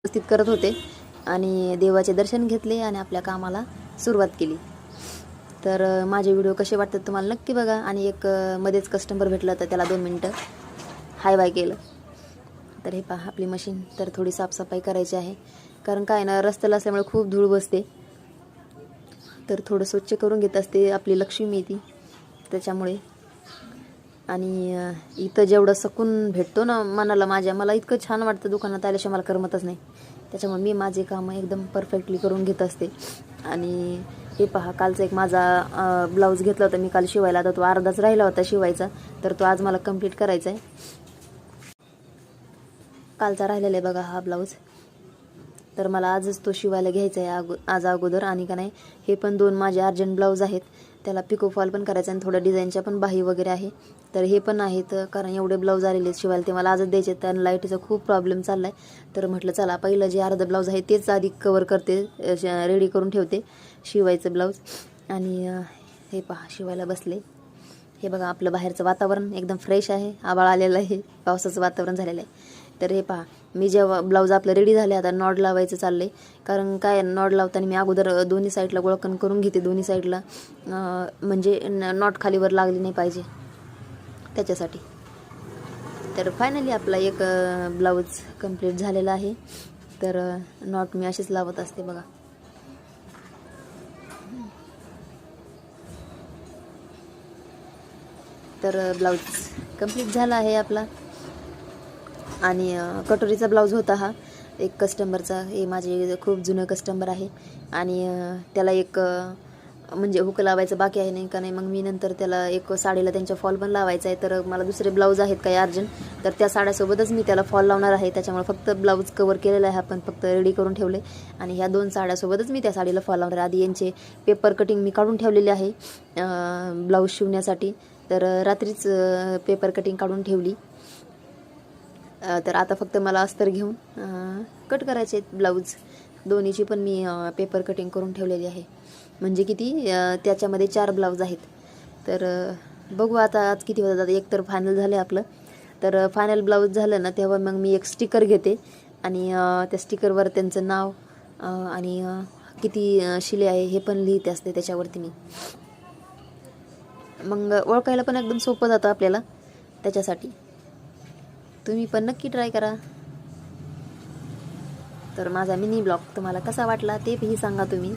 व्यवस्थित करत होते आणि देवाचे दर्शन घेतले आणि आपल्या कामाला सुरुवात केली. तर माझे व्हिडिओ कसे वाटतात तुम्हाला नक्की बघा. आणि एक मध्येच कस्टमर भेटलं तर त्याला 2 मिनटं हाय बाय केलं. तर हे पहा आपली मशीन. तर थोडी साफसफाई करायची आहे, कारण काय ना रस्त्याला असल्यामुळे खूप धूळ बसते. तर थोडं स्वच्छ करून घेत असते. आपली लक्ष्मी ती त्याच्यामुळे. आणि इथं जेवढं सकून भेटतो ना मनाला माझ्या, मला इतकं छान वाटतं दुकानात आल्याशिवाय मला करमतच नाही. त्याच्यामुळे मी माझे कामं एकदम परफेक्टली करून घेत असते. आणि हे पहा कालचा एक माझा ब्लाऊज घेतला होता मी काल शिवायला. आता तो अर्धाच राहिला होता शिवायचा, तर तो आज मला कंप्लीट करायचा आहे. कालचा राहिलेला आहे बघा हा ब्लाऊज. तर मला आजच तो शिवायला घ्यायचा आहे आज अगोदर. आणि का नाही हे पण 2 माझे अर्जंट ब्लाऊज आहेत. त्याला पिको फॉल पण करायचं आणि थोडं डिझाईनच्या पण बाही वगैरे आहे. तर हे पण आहेत, कारण एवढे ब्लाऊज आलेले आहेत शिवायला, ते मला आजच द्यायचे आहेत. आणि लाईटीचा खूप प्रॉब्लेम चालला आहे. तर म्हटलं चला पहिलं जे अर्धं ब्लाऊज आहे तेच आधी कवर करते, रेडी करून ठेवते शिवायचं ब्लाऊज. आणि हे पहा शिवायला बसले. हे बघा आपलं बाहेरचं वातावरण एकदम फ्रेश आहे, आभाळ आलेलं आहे, पावसाचं वातावरण झालेलं आहे. तर हे पहा मी जेव्हा ब्लाऊज आपलं रेडी झाले, आता नॉड लावायचं चाललं आहे. कारण काय नॉड लावताना मी अगोदर दोन्ही साईडला गोळकण करून घेते, दोन्ही साईडला म्हणजे नॉट खालीवर लागली नाही पाहिजे त्याच्यासाठी. तर फायनली आपला एक ब्लाऊज कंप्लीट झालेला आहे. तर नॉट मी अशीच लावत असते बघा. तर ब्लाऊज कंप्लीट झाला आहे आपला. आणि कटोरीचा ब्लाऊज होता हा एक कस्टमरचा. हे माझे खूप जुनं कस्टमर आहे. आणि त्याला एक म्हणजे हुक लावायचं बाकी आहे नाही का नाही. मग मी नंतर त्याला एक साडीला त्यांच्या फॉल पण लावायचा आहे. तर मला दुसरे ब्लाऊज आहेत काही अर्जंट, तर त्या साड्यासोबतच मी त्याला फॉल लावणार आहे. त्याच्यामुळे फक्त ब्लाऊज कवर केलेला आहे आपण, फक्त रेडी करून ठेवले. आणि ह्या 2 साड्यासोबतच मी त्या साडीला फॉल लावणार. आधी यांचे पेपर कटिंग मी काढून ठेवलेले आहे ब्लाऊज शिवण्यासाठी. तर रात्रीच पेपर कटिंग काढून ठेवली. तर आता फक्त मला अस्तर घेऊन कट करायचे आहेत ब्लाऊज. दोन्हीची पण मी पेपर कटिंग करून ठेवलेली आहे. म्हणजे किती त्याच्यामध्ये 4 ब्लाऊज आहेत. तर बघू आता आज किती होतात. एक तर फायनल झालं आपलं. तर फायनल ब्लाऊज झालं ना तेव्हा मग मी एक स्टिकर घेते आणि त्या स्टिकरवर त्यांचं नाव आणि किती शिले आहे हे पण लिहिते असते त्याच्यावरती मी. मग ओळखायला पण एकदम सोपं जातं आपल्याला त्याच्यासाठी. तुम्ही पण नक्की ट्राय करा. तर माझा मिनी ब्लॉग तुम्हाला कसा वाटला ते ही सांगा तुम्ही.